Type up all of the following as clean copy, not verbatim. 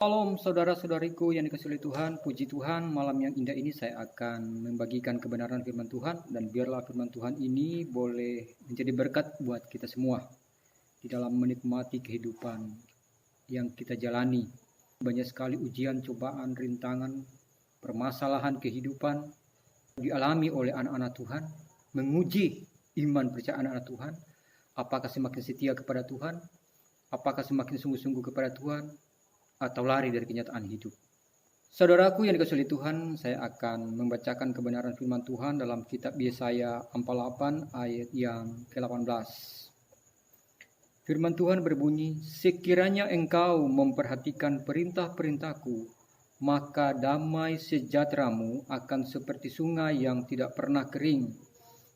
Shalom saudara-saudariku yang dikasihi oleh Tuhan, puji Tuhan, malam yang indah ini saya akan membagikan kebenaran firman Tuhan, dan biarlah firman Tuhan ini boleh menjadi berkat buat kita semua di dalam menikmati kehidupan yang kita jalani. Banyak sekali ujian, cobaan, rintangan, permasalahan kehidupan dialami oleh anak-anak Tuhan, menguji iman percaya anak-anak Tuhan. Apakah semakin setia kepada Tuhan? Apakah semakin sungguh-sungguh kepada Tuhan? Atau lari dari kenyataan hidup. Saudaraku yang dikasihi Tuhan, saya akan membacakan kebenaran firman Tuhan dalam kitab Yesaya 48 ayat yang ke-18. Firman Tuhan berbunyi, "Sekiranya engkau memperhatikan perintah-perintahku, maka damai sejahteramu akan seperti sungai yang tidak pernah kering,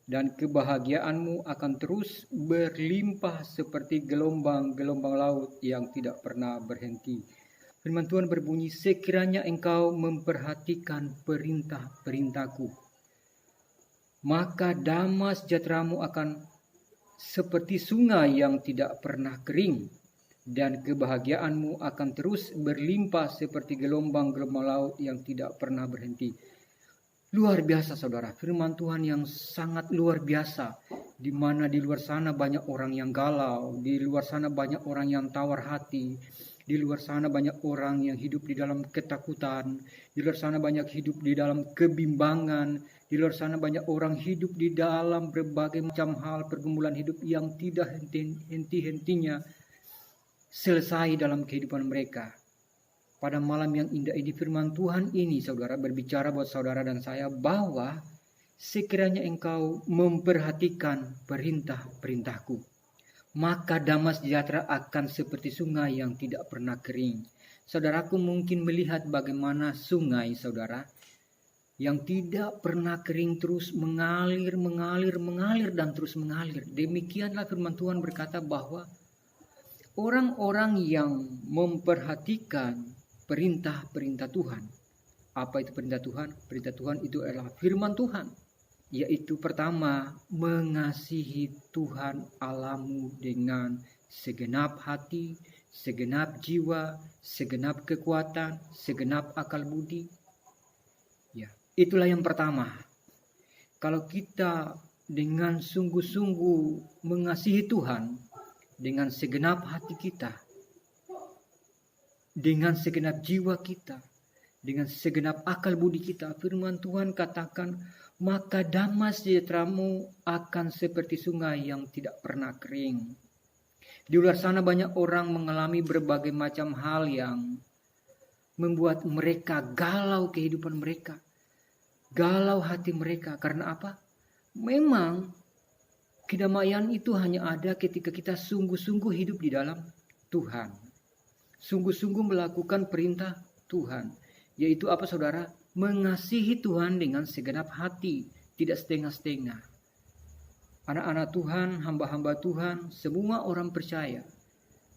dan kebahagiaanmu akan terus berlimpah seperti gelombang-gelombang laut yang tidak pernah berhenti." Firman Tuhan berbunyi, sekiranya engkau memperhatikan perintah-perintahku, maka damai sejahteramu akan seperti sungai yang tidak pernah kering, dan kebahagiaanmu akan terus berlimpah seperti gelombang-gelombang laut yang tidak pernah berhenti. Luar biasa saudara, firman Tuhan yang sangat luar biasa, di mana di luar sana banyak orang yang galau, di luar sana banyak orang yang tawar hati, di luar sana banyak orang yang hidup di dalam ketakutan, di luar sana banyak hidup di dalam kebimbangan, di luar sana banyak orang hidup di dalam berbagai macam hal pergumulan hidup yang tidak henti-hentinya selesai dalam kehidupan mereka. Pada malam yang indah ini firman Tuhan ini saudara berbicara buat saudara dan saya bahwa sekiranya engkau memperhatikan perintah-perintahku, maka damai sejahtera akan seperti sungai yang tidak pernah kering. Saudaraku mungkin melihat bagaimana sungai saudara yang tidak pernah kering terus mengalir dan terus mengalir. Demikianlah firman Tuhan berkata bahwa orang-orang yang memperhatikan perintah-perintah Tuhan. Apa itu perintah Tuhan? Perintah Tuhan itu adalah firman Tuhan. Yaitu pertama, mengasihi Tuhan Allahmu dengan segenap hati, segenap jiwa, segenap kekuatan, segenap akal budi. Ya, itulah yang pertama. Kalau kita dengan sungguh-sungguh mengasihi Tuhan dengan segenap hati kita, dengan segenap jiwa kita, dengan segenap akal budi kita, firman Tuhan katakan, maka damai sejahteramu akan seperti sungai yang tidak pernah kering. Di luar sana banyak orang mengalami berbagai macam hal yang membuat mereka galau kehidupan mereka, galau hati mereka. Karena apa? Memang kedamaian itu hanya ada ketika kita sungguh-sungguh hidup di dalam Tuhan, sungguh-sungguh melakukan perintah Tuhan. Yaitu apa saudara? Mengasihi Tuhan dengan segenap hati, tidak setengah-setengah. Anak-anak Tuhan, hamba-hamba Tuhan, semua orang percaya,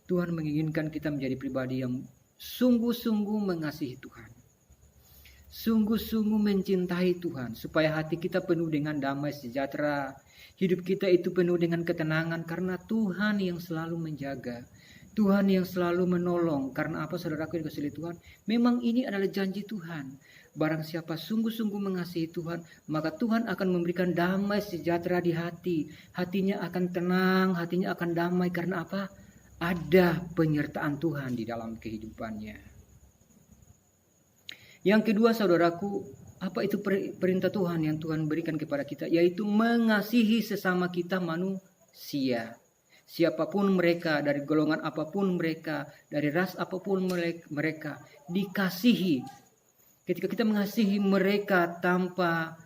Tuhan menginginkan kita menjadi pribadi yang sungguh-sungguh mengasihi Tuhan, sungguh-sungguh mencintai Tuhan, supaya hati kita penuh dengan damai sejahtera, hidup kita itu penuh dengan ketenangan, karena Tuhan yang selalu menjaga, Tuhan yang selalu menolong. Karena apa saudaraku yang dikasihi Tuhan? Memang ini adalah janji Tuhan. Barang siapa sungguh-sungguh mengasihi Tuhan, maka Tuhan akan memberikan damai sejahtera di hati. Hatinya akan tenang, hatinya akan damai. Karena apa? Ada penyertaan Tuhan di dalam kehidupannya. Yang kedua saudaraku, apa itu perintah Tuhan yang Tuhan berikan kepada kita? Yaitu mengasihi sesama kita manusia. Siapapun mereka, dari golongan apapun mereka, dari ras apapun mereka, dikasihi. Ketika kita mengasihi mereka tanpa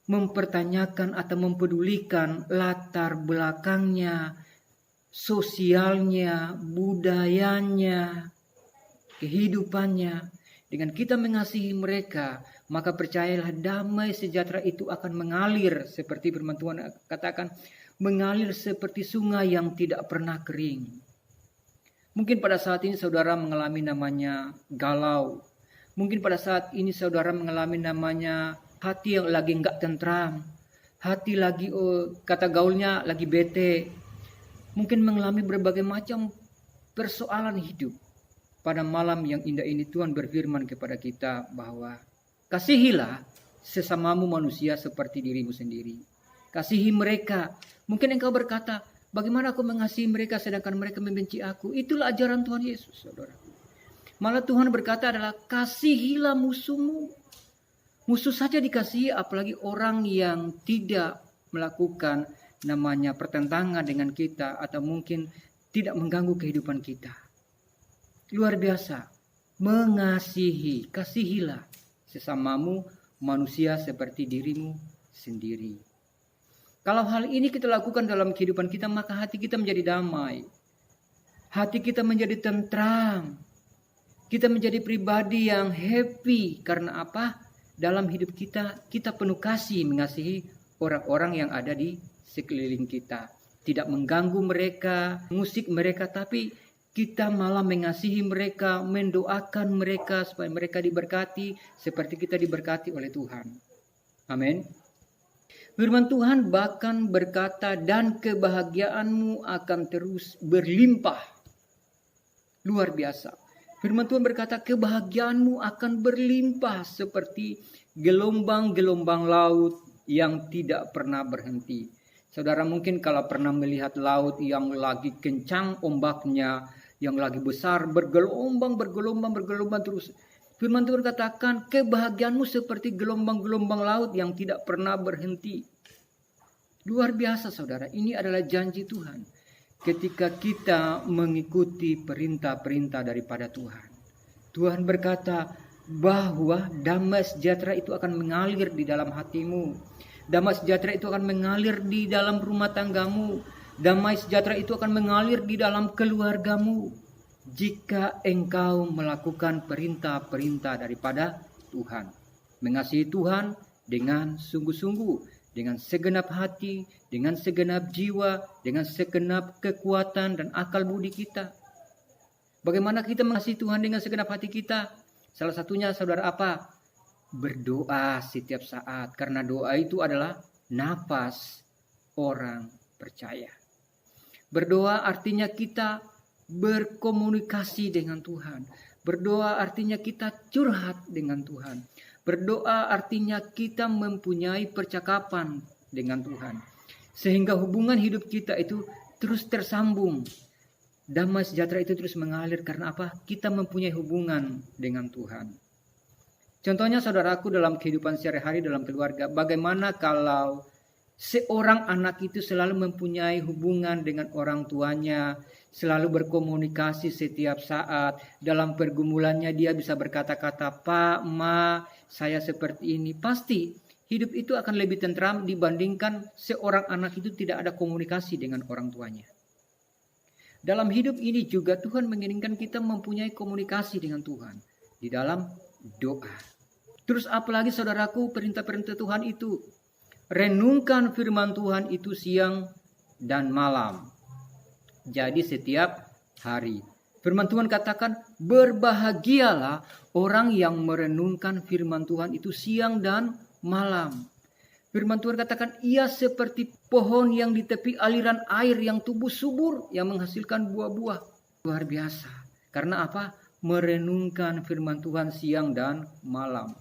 mempertanyakan atau mempedulikan latar belakangnya, sosialnya, budayanya, kehidupannya, dengan kita mengasihi mereka, maka percayalah damai sejahtera itu akan mengalir seperti firman Tuhan katakan, mengalir seperti sungai yang tidak pernah kering. Mungkin pada saat ini saudara mengalami namanya galau. Mungkin pada saat ini saudara mengalami namanya hati yang lagi enggak tentram. Hati lagi, kata gaulnya lagi bete. Mungkin mengalami berbagai macam persoalan hidup. pada malam yang indah ini Tuhan berfirman kepada kita bahwa kasihilah sesamamu manusia seperti dirimu sendiri. Kasihi mereka. Mungkin engkau berkata, bagaimana aku mengasihi mereka sedangkan mereka membenci aku? Itulah ajaran Tuhan Yesus, saudara. Malah Tuhan berkata adalah kasihilah musuhmu. Musuh saja dikasihi, apalagi orang yang tidak melakukan namanya pertentangan dengan kita atau mungkin tidak mengganggu kehidupan kita. Luar biasa. Mengasihi, kasihilah sesamamu manusia seperti dirimu sendiri. Kalau hal ini kita lakukan dalam kehidupan kita, maka hati kita menjadi damai. Hati kita menjadi tentram. Kita menjadi pribadi yang happy. Karena apa? Dalam hidup kita, kita penuh kasih mengasihi orang-orang yang ada di sekeliling kita. Tidak mengganggu mereka, musik mereka, tapi kita malah mengasihi mereka, mendoakan mereka supaya mereka diberkati seperti kita diberkati oleh Tuhan. Amin. Firman Tuhan bahkan berkata, dan kebahagiaanmu akan terus berlimpah. Luar biasa. Firman Tuhan berkata, kebahagiaanmu akan berlimpah seperti gelombang-gelombang laut yang tidak pernah berhenti. Saudara mungkin kalau pernah melihat laut yang lagi kencang ombaknya, yang lagi besar, bergelombang terus. Firman Tuhan katakan, kebahagiaanmu seperti gelombang-gelombang laut yang tidak pernah berhenti. Luar biasa saudara, ini adalah janji Tuhan. Ketika kita mengikuti perintah-perintah daripada Tuhan. Tuhan berkata bahwa damai sejahtera itu akan mengalir di dalam hatimu. Damai sejahtera itu akan mengalir di dalam rumah tanggamu. Damai sejahtera itu akan mengalir di dalam keluargamu. Jika engkau melakukan perintah-perintah daripada Tuhan. Mengasihi Tuhan dengan sungguh-sungguh. Dengan segenap hati, dengan segenap jiwa, dengan segenap kekuatan dan akal budi kita. Bagaimana kita mengasihi Tuhan dengan segenap hati kita? Salah satunya saudara apa? Berdoa setiap saat. Karena doa itu adalah nafas orang percaya. Berdoa artinya kita berkomunikasi dengan Tuhan. Berdoa artinya kita curhat dengan Tuhan. Berdoa artinya kita mempunyai percakapan dengan Tuhan. Sehingga hubungan hidup kita itu terus tersambung. Damai sejahtera itu terus mengalir karena apa? Kita mempunyai hubungan dengan Tuhan. Contohnya saudaraku dalam kehidupan sehari-hari dalam keluarga. Bagaimana kalau seorang anak itu selalu mempunyai hubungan dengan orang tuanya. Selalu berkomunikasi setiap saat. Dalam pergumulannya dia bisa berkata-kata, Pak, Ma, saya seperti ini. Pasti hidup itu akan lebih tentram dibandingkan seorang anak itu tidak ada komunikasi dengan orang tuanya. Dalam hidup ini juga Tuhan menginginkan kita mempunyai komunikasi dengan Tuhan. Di dalam doa. Terus apalagi saudaraku perintah-perintah Tuhan itu. Renungkan firman Tuhan itu siang dan malam. Jadi setiap hari. Firman Tuhan katakan berbahagialah orang yang merenungkan firman Tuhan itu siang dan malam. Firman Tuhan katakan ia seperti pohon yang di tepi aliran air yang tumbuh subur yang menghasilkan buah-buah. Luar biasa. Karena apa? Merenungkan firman Tuhan siang dan malam.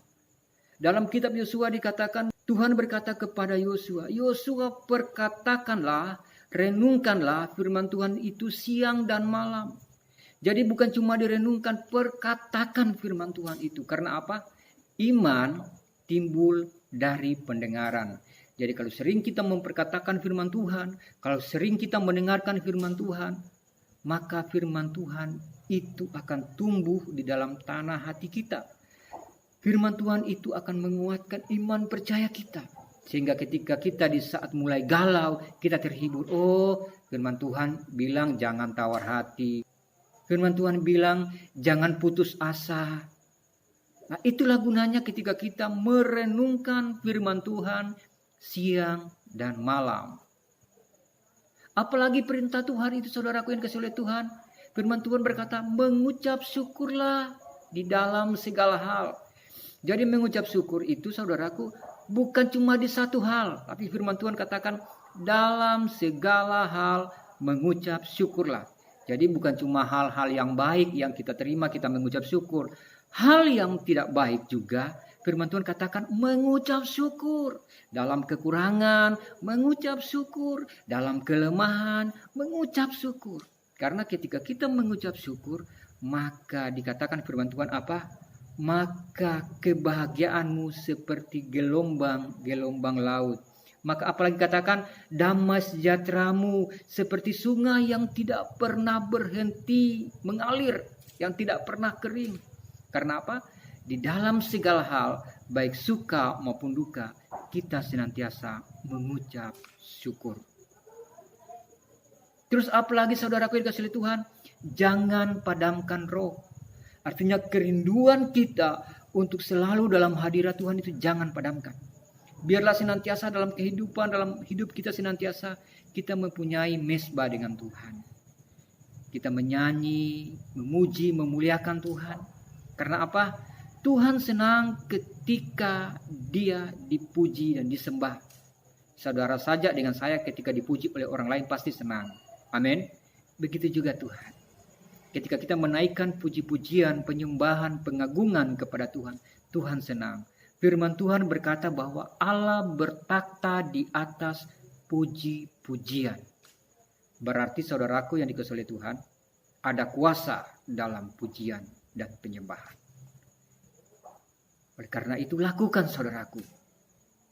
Dalam kitab Yosua dikatakan Tuhan berkata kepada Yosua, Yosua perkatakanlah, renungkanlah firman Tuhan itu siang dan malam. Jadi bukan cuma direnungkan, perkatakan firman Tuhan itu. Karena apa? Iman timbul dari pendengaran. Jadi kalau sering kita memperkatakan firman Tuhan, kalau sering kita mendengarkan firman Tuhan, maka firman Tuhan itu akan tumbuh di dalam tanah hati kita. Firman Tuhan itu akan menguatkan iman percaya kita. Sehingga ketika kita di saat mulai galau, kita terhibur. Oh, firman Tuhan bilang jangan tawar hati. Firman Tuhan bilang jangan putus asa. Nah, itulah gunanya ketika kita merenungkan firman Tuhan siang dan malam. Apalagi perintah Tuhan itu saudaraku yang kasih oleh Tuhan. Firman Tuhan berkata mengucap syukurlah di dalam segala hal. Jadi mengucap syukur itu saudaraku bukan cuma di satu hal. Tapi firman Tuhan katakan dalam segala hal mengucap syukurlah. Jadi bukan cuma hal-hal yang baik yang kita terima, kita mengucap syukur. Hal yang tidak baik juga, firman Tuhan katakan mengucap syukur. Dalam kekurangan, mengucap syukur. Dalam kelemahan, mengucap syukur. Karena ketika kita mengucap syukur, maka dikatakan firman Tuhan apa? Maka kebahagiaanmu seperti gelombang-gelombang laut. Maka apalagi katakan damai sejahteramu seperti sungai yang tidak pernah berhenti mengalir, yang tidak pernah kering. Karena apa? Di dalam segala hal, baik suka maupun duka, kita senantiasa mengucap syukur. Terus apalagi saudaraku yang dikasihi Tuhan, jangan padamkan roh. Artinya kerinduan kita untuk selalu dalam hadirat Tuhan itu jangan padamkan. Biarlah senantiasa dalam kehidupan, dalam hidup kita senantiasa kita mempunyai mesbah dengan Tuhan. Kita menyanyi, memuji, memuliakan Tuhan. Karena apa? Tuhan senang ketika Dia dipuji dan disembah. Saudara saja dengan saya ketika dipuji oleh orang lain pasti senang. Amin. Begitu juga Tuhan. Ketika kita menaikkan puji-pujian, penyembahan, pengagungan kepada Tuhan, Tuhan senang. Firman Tuhan berkata bahwa Allah bertakhta di atas puji-pujian. Berarti saudaraku yang dikasihi Tuhan, ada kuasa dalam pujian dan penyembahan. Oleh karena itu lakukan saudaraku.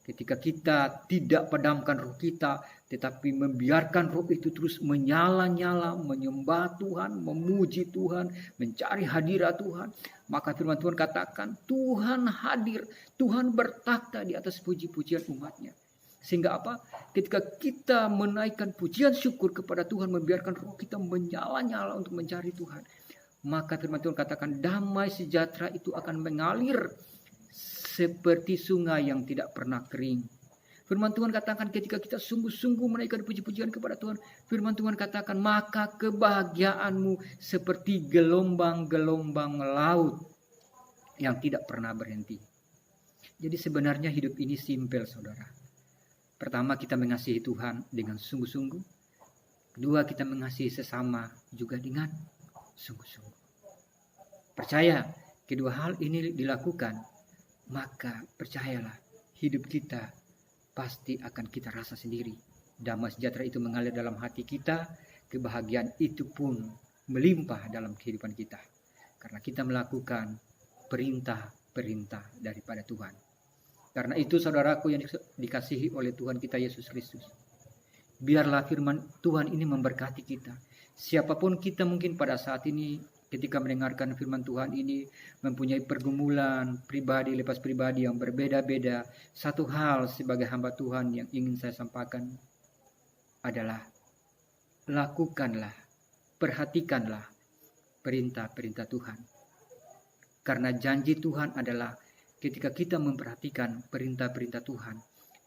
Ketika kita tidak padamkan roh kita, tetapi membiarkan roh itu terus menyala-nyala, menyembah Tuhan, memuji Tuhan, mencari hadirat Tuhan. Maka firman Tuhan katakan, Tuhan hadir, Tuhan bertakhta di atas puji-pujian umatnya. Sehingga apa? Ketika kita menaikkan pujian syukur kepada Tuhan, membiarkan roh kita menyala-nyala untuk mencari Tuhan. Maka firman Tuhan katakan, damai sejahtera itu akan mengalir seperti sungai yang tidak pernah kering. Firman Tuhan katakan ketika kita sungguh-sungguh menaikkan puji-pujian kepada Tuhan, firman Tuhan katakan maka kebahagiaanmu seperti gelombang-gelombang laut yang tidak pernah berhenti. Jadi sebenarnya hidup ini simpel saudara. Pertama kita mengasihi Tuhan dengan sungguh-sungguh. Kedua kita mengasihi sesama juga dengan sungguh-sungguh. Percaya kedua hal ini dilakukan, maka percayalah hidup kita pasti akan kita rasa sendiri. Damai sejahtera itu mengalir dalam hati kita, kebahagiaan itu pun melimpah dalam kehidupan kita. Karena kita melakukan perintah-perintah daripada Tuhan. Karena itu saudaraku yang dikasihi oleh Tuhan kita Yesus Kristus. Biarlah firman Tuhan ini memberkati kita. Siapapun kita mungkin pada saat ini ketika mendengarkan firman Tuhan ini mempunyai pergumulan pribadi lepas pribadi yang berbeda-beda. Satu hal sebagai hamba Tuhan yang ingin saya sampaikan adalah lakukanlah, perhatikanlah perintah-perintah Tuhan. Karena janji Tuhan adalah ketika kita memperhatikan perintah-perintah Tuhan,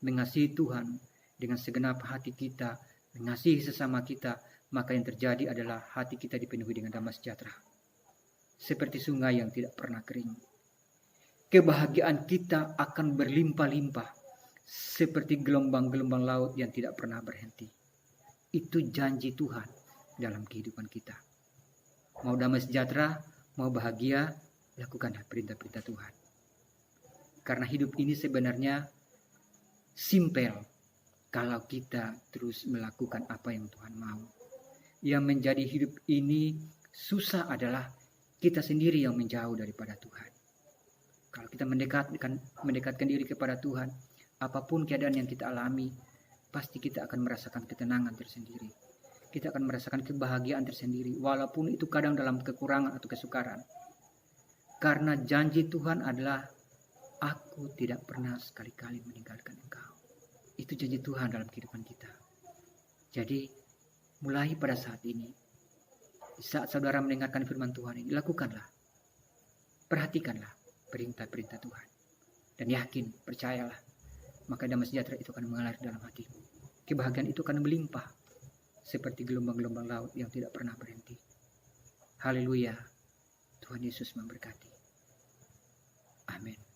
mengasihi Tuhan dengan segenap hati kita, mengasihi sesama kita, maka yang terjadi adalah hati kita dipenuhi dengan damai sejahtera. Seperti sungai yang tidak pernah kering. Kebahagiaan kita akan berlimpah-limpah. Seperti gelombang-gelombang laut yang tidak pernah berhenti. Itu janji Tuhan dalam kehidupan kita. Mau damai sejahtera, mau bahagia, lakukanlah perintah-perintah Tuhan. Karena hidup ini sebenarnya simpel kalau kita terus melakukan apa yang Tuhan mau. Yang menjadi hidup ini susah adalah kita sendiri yang menjauh daripada Tuhan. Kalau kita mendekatkan diri kepada Tuhan, apapun keadaan yang kita alami, pasti kita akan merasakan ketenangan tersendiri. Kita akan merasakan kebahagiaan tersendiri, walaupun itu kadang dalam kekurangan atau kesukaran. Karena janji Tuhan adalah, aku tidak pernah sekali-kali meninggalkan engkau. Itu janji Tuhan dalam kehidupan kita. Jadi, mulai pada saat ini, saat saudara mendengarkan firman Tuhan ini, lakukanlah. Perhatikanlah perintah-perintah Tuhan. Dan yakin, percayalah. Maka damai sejahtera itu akan mengalir dalam hatimu. Kebahagiaan itu akan melimpah. Seperti gelombang-gelombang laut yang tidak pernah berhenti. Haleluya. Tuhan Yesus memberkati. Amin.